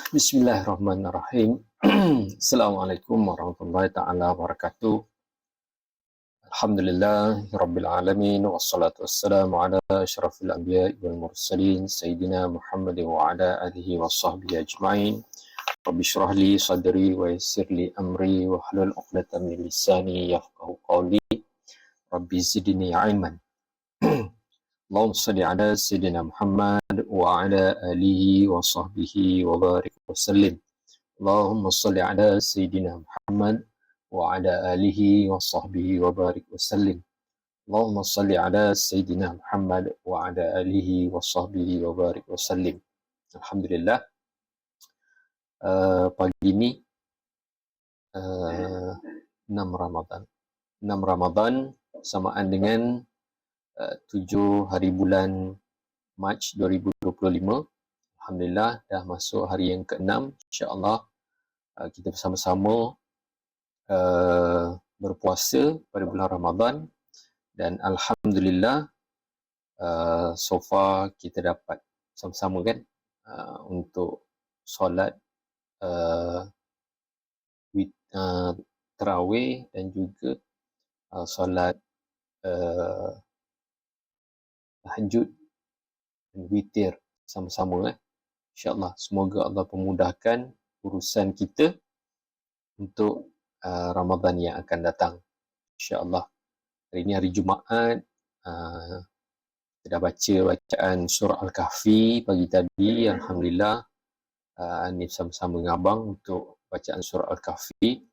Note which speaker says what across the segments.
Speaker 1: Bismillahirrahmanirrahim. Assalamualaikum warahmatullahi taala wabarakatuh. Alhamdulillah rabbil alamin wassalatu wassalamu ala asyrafil anbiya'i wal mursalin sayyidina Muhammad wa ala alihi washabbihi ajmain. Rabbi shrah li sadri wa yassir li amri wa hlul 'uqdatam min lisani yafqahu qawli. Rabbi zidni ilman. Allahumma salli ala sayyidina Muhammad wa ala alihi wa sahbihi wa barik wa sallim. Allahumma salli ala sayyidina Muhammad wa ala alihi wa sahbihi wa barik wa sallim. Allahumma salli ala sayyidina Muhammad wa ala alihi wa sahbihi wa barik wa sallim. Alhamdulillah, pagi ini 6 Ramadan. 6 Ramadan samaan dengan 7 hari bulan Mac 2025. Alhamdulillah dah masuk hari yang ke-6. InsyaAllah kita bersama-sama berpuasa pada bulan Ramadan, dan Alhamdulillah so far kita dapat sama-sama kan untuk solat tarawih dan juga solat tahajud dan witir sama-sama. InsyaAllah semoga Allah pemudahkan urusan kita untuk Ramadan yang akan datang. InsyaAllah hari ini hari Jumaat, kita dah baca bacaan surah Al-Kahfi pagi tadi. Alhamdulillah, ni sama-sama dengan abang untuk bacaan surah Al-Kahfi.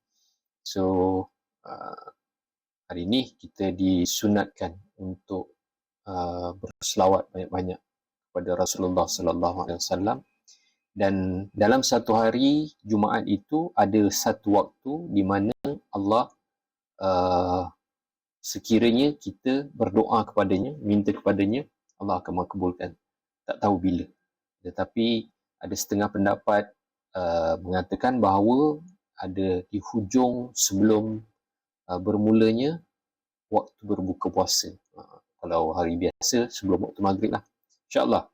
Speaker 1: So hari ini kita disunatkan untuk berselawat banyak-banyak kepada Rasulullah sallallahu alaihi wasallam, dan dalam satu hari Jumaat itu ada satu waktu di mana Allah sekiranya kita berdoa kepadanya, minta kepadanya, Allah akan makbulkan. Tak tahu bila. Tetapi ada setengah pendapat mengatakan bahawa ada di hujung sebelum bermulanya waktu berbuka puasa. Kalau hari biasa sebelum waktu maghrib lah. InsyaAllah.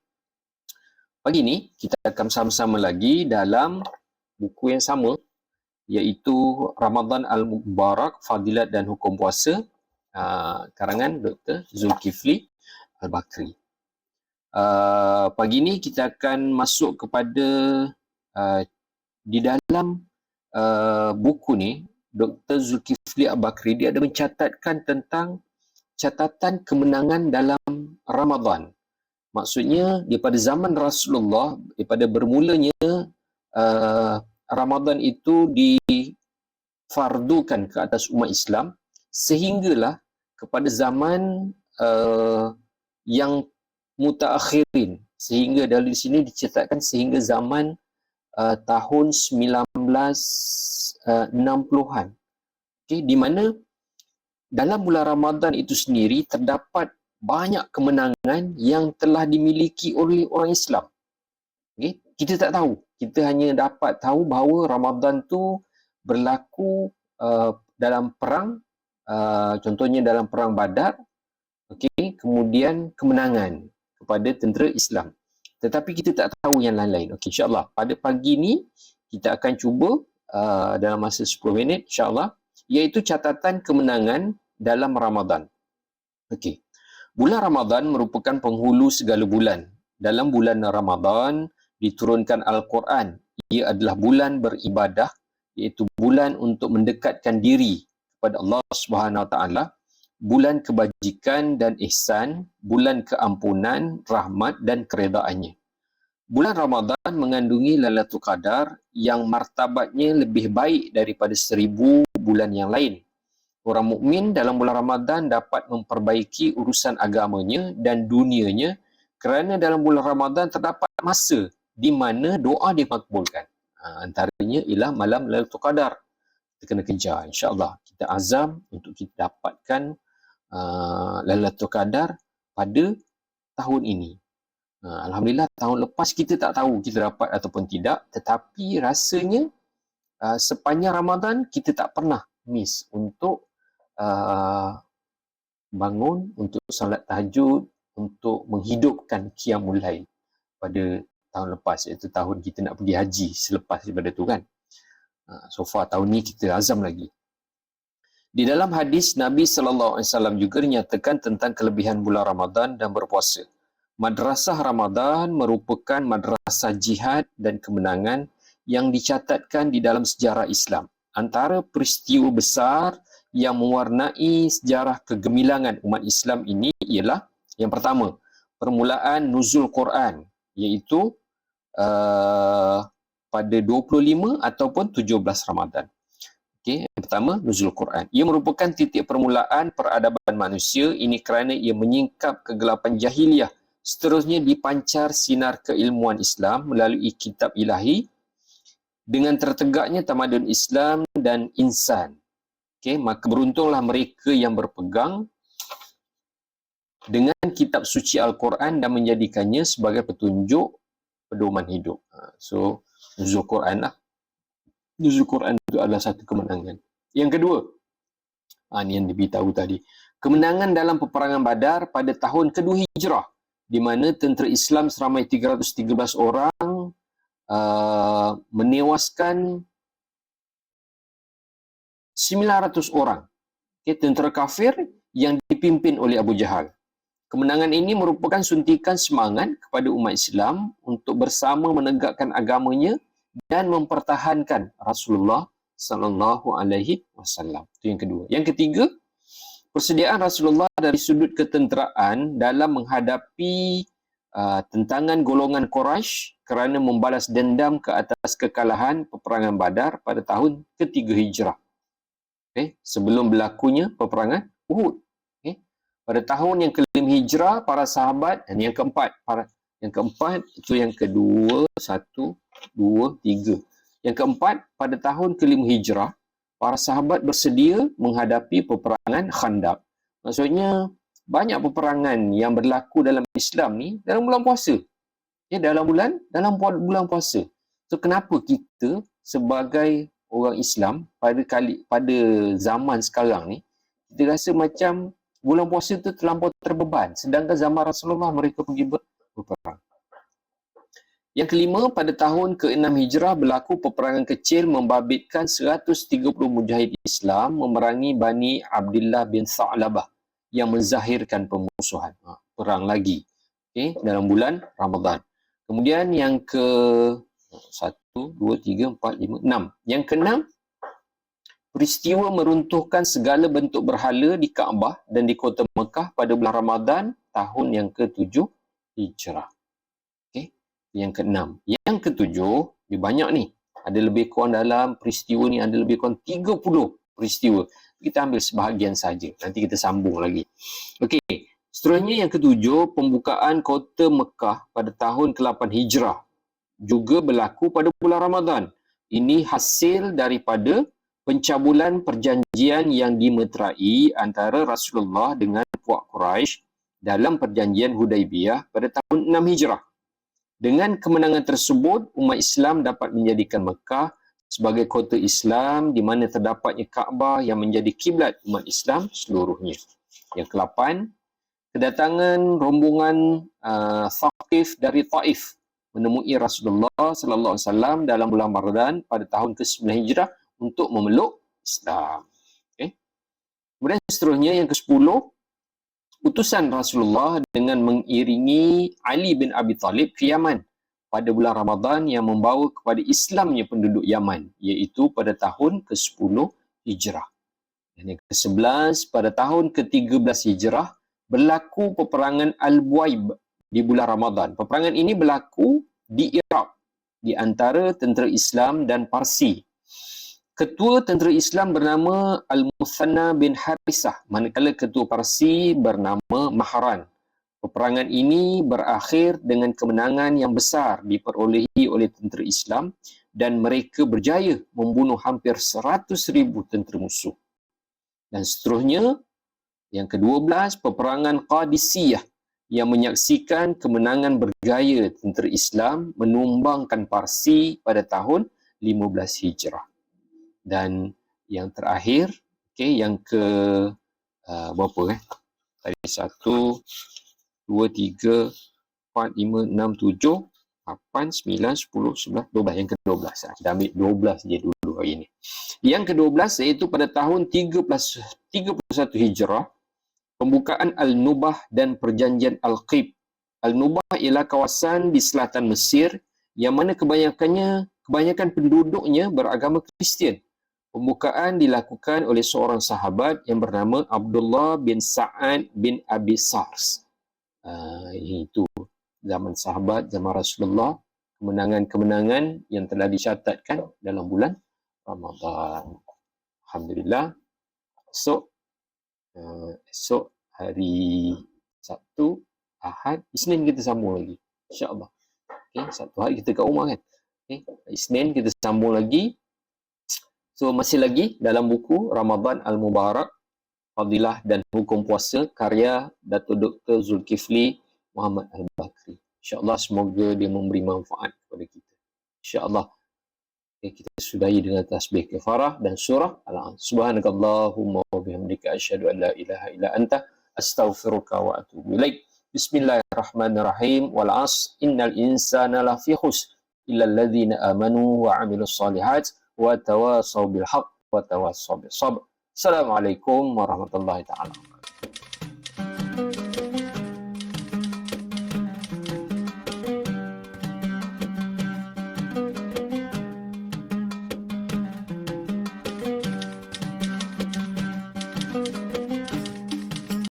Speaker 1: Pagi ni kita akan sama-sama lagi dalam buku yang sama, iaitu Ramadan Al-Mubarak, Fadilat dan Hukum Puasa, karangan Dr. Zulkifli Al-Bakri. Pagi ni kita akan masuk kepada di dalam buku ni, Dr. Zulkifli Al-Bakri dia ada mencatatkan tentang catatan kemenangan dalam Ramadan. Maksudnya daripada zaman Rasulullah, daripada bermulanya Ramadan itu difardukan ke atas umat Islam, sehinggalah kepada zaman yang mutaakhirin, sehingga dari sini dicatatkan sehingga zaman tahun 1960-an. Okay, di mana dalam bulan Ramadan itu sendiri terdapat banyak kemenangan yang telah dimiliki oleh orang Islam. Okay? Kita tak tahu. Kita hanya dapat tahu bahawa Ramadan tu berlaku dalam perang, contohnya dalam perang Badar, okay? Kemudian kemenangan kepada tentera Islam. Tetapi kita tak tahu yang lain-lain. Okay, insyaAllah pada pagi ni kita akan cuba dalam masa 10 minit insyaAllah, iaitu catatan kemenangan dalam Ramadan. Okey. Bulan Ramadan merupakan penghulu segala bulan. Dalam bulan Ramadan diturunkan Al-Quran. Ia adalah bulan beribadah, iaitu bulan untuk mendekatkan diri kepada Allah Subhanahu Wa Taala, bulan kebajikan dan ihsan, bulan keampunan, rahmat dan keredaannya. Bulan Ramadan mengandungi Lailatul Qadar yang martabatnya lebih baik daripada 1000 bulan yang lain. Orang mukmin dalam bulan Ramadan dapat memperbaiki urusan agamanya dan dunianya, kerana dalam bulan Ramadan terdapat masa di mana doa dimakbulkan. Antaranya ialah malam Lailatul Qadar. Kita kena kejar, insya-Allah. Kita azam untuk kita dapatkan Lailatul Qadar pada tahun ini. Alhamdulillah, tahun lepas kita tak tahu kita dapat ataupun tidak, tetapi rasanya sepanjang Ramadan kita tak pernah miss untuk bangun, untuk salat tahajud, untuk menghidupkan qiyamul lail pada tahun lepas, iaitu tahun kita nak pergi haji selepas daripada tu kan. So far tahun ni kita azam lagi. Di dalam hadis Nabi SAW juga dinyatakan tentang kelebihan bulan Ramadan dan berpuasa. Madrasah Ramadan merupakan madrasah jihad dan kemenangan yang dicatatkan di dalam sejarah Islam. Antara peristiwa besar yang mewarnai sejarah kegemilangan umat Islam ini ialah yang pertama, permulaan nuzul Quran, iaitu pada 25 ataupun 17 Ramadan. Okey, yang pertama nuzul Quran. Ia merupakan titik permulaan peradaban manusia. Ini kerana ia menyingkap kegelapan jahiliah. Seterusnya dipancar sinar keilmuan Islam melalui kitab ilahi dengan tertegaknya tamadun Islam dan insan. Okey, maka beruntunglah mereka yang berpegang dengan kitab suci Al-Quran dan menjadikannya sebagai petunjuk pedoman hidup. So, nuzul Quran lah. Nuzul Quran itu adalah satu kemenangan. Yang kedua, ini yang diberitahu tadi. Kemenangan dalam peperangan Badar pada tahun kedua Hijrah, di mana tentera Islam seramai 313 orang menewaskan 900 orang. Okay, tentera kafir yang dipimpin oleh Abu Jahal. Kemenangan ini merupakan suntikan semangat kepada umat Islam untuk bersama menegakkan agamanya dan mempertahankan Rasulullah sallallahu alaihi wasallam. Itu yang kedua. Yang ketiga, persediaan Rasulullah dari sudut ketenteraan dalam menghadapi tentangan golongan Quraisy kerana membalas dendam ke atas kekalahan peperangan Badar pada tahun ketiga Hijrah. Okay, sebelum berlakunya peperangan Uhud. Okay. Pada tahun yang ke-5 Hijrah, para sahabat, dan yang keempat, itu yang kedua, 1, 2, 3. Yang keempat, pada tahun ke-5 Hijrah, para sahabat bersedia menghadapi peperangan Khandaq. Maksudnya, banyak peperangan yang berlaku dalam Islam ni dalam bulan puasa. Ya, dalam bulan puasa. So, kenapa kita sebagai orang Islam pada zaman sekarang ni, kita rasa macam bulan puasa tu terlampau terbeban, sedangkan zaman Rasulullah mereka pergi berperang. Yang kelima, pada tahun ke-6 Hijrah berlaku peperangan kecil membabitkan 130 mujahid Islam memerangi Bani Abdullah bin Sa'labah yang menzahirkan pemusuhan. Perang lagi. Okay, dalam bulan Ramadan. Kemudian yang ke 1, 2, 3, 4, 5, 6. Yang ke-6, peristiwa meruntuhkan segala bentuk berhala di Kaabah dan di kota Mekah pada bulan Ramadan tahun yang ke-7 Hijrah. Okay. Yang ke-6. Yang ke-7, lebih banyak ni. Ada lebih kurang dalam peristiwa ni, ada lebih kurang 30 peristiwa. Kita ambil sebahagian saja. Nanti kita sambung lagi. Okey. Seterusnya yang ke-7, pembukaan kota Mekah pada tahun ke-8 Hijrah juga berlaku pada bulan Ramadan. Ini hasil daripada pencabulan perjanjian yang dimeterai antara Rasulullah dengan puak Quraisy dalam perjanjian Hudaibiyah pada tahun 6 Hijrah. Dengan kemenangan tersebut, umat Islam dapat menjadikan Mekah sebagai kota Islam di mana terdapatnya Kaabah yang menjadi kiblat umat Islam seluruhnya. Yang ke-8, kedatangan rombongan Thaqif dari Taif menemui Rasulullah sallallahu alaihi wasallam dalam bulan Ramadan pada tahun ke-9 Hijrah untuk memeluk Islam. Okay. Kemudian seterusnya yang ke-10, utusan Rasulullah dengan mengiringi Ali bin Abi Talib ke Yaman pada bulan Ramadan yang membawa kepada Islamnya penduduk Yaman, iaitu pada tahun ke-10 Hijrah. Dan yang ke-11, pada tahun ke-13 Hijrah berlaku peperangan Al-Buaib di bulan Ramadan. Peperangan ini berlaku di Iraq di antara tentera Islam dan Parsi. Ketua tentera Islam bernama Al-Muthanna bin Harisah, manakala ketua Parsi bernama Mahran. Peperangan ini berakhir dengan kemenangan yang besar diperolehi oleh tentera Islam dan mereka berjaya membunuh hampir 100,000 tentera musuh. Dan seterusnya, yang ke-12, peperangan Qadisiyah yang menyaksikan kemenangan bergaya tentera Islam menumbangkan Parsi pada tahun 15 Hijrah. Dan yang terakhir, yang ke berapa Tadi 1, 2, 3, 4, 5, 6, 7. 8, 9, 10, 11, 12. Yang ke-12. Kita ambil 12 je dulu hari ini. Yang ke-12 iaitu pada tahun 31 Hijrah, pembukaan Al-Nubah dan perjanjian Al-Qib. Al-Nubah ialah kawasan di selatan Mesir yang mana kebanyakan penduduknya beragama Kristian. Pembukaan dilakukan oleh seorang sahabat yang bernama Abdullah bin Sa'ad bin Abi Sars. Itu zaman sahabat, zaman Rasulullah, kemenangan-kemenangan yang telah dicatatkan dalam bulan Ramadan. Alhamdulillah. Esok hari Sabtu, Ahad, Isnin kita sambung lagi. InsyaAllah. Okay, satu hari kita kat rumah kan. Okay, Isnin kita sambung lagi. So, masih lagi dalam buku Ramadan Al-Mubarak, Fadilah dan Hukum Puasa, karya Datuk Dr. Zulkifli Muhammad Al-Bakri. InsyaAllah semoga dia memberi manfaat kepada kita. InsyaAllah. Okay, kita sudahi dengan tasbih kafarah dan surah Al-An. Subhanakallahumma wa bihamdika asyhadu an la ilaha illa anta astaghfiruka wa atubu ilaik. Bismillahirrahmanirrahim. Wal 'asr innal insana lafi khusr illa alladhina amanu wa 'amilus solihat wa tawasaw bil haqq wa tawasaw bis sabr. Assalamualaikum warahmatullahi taala.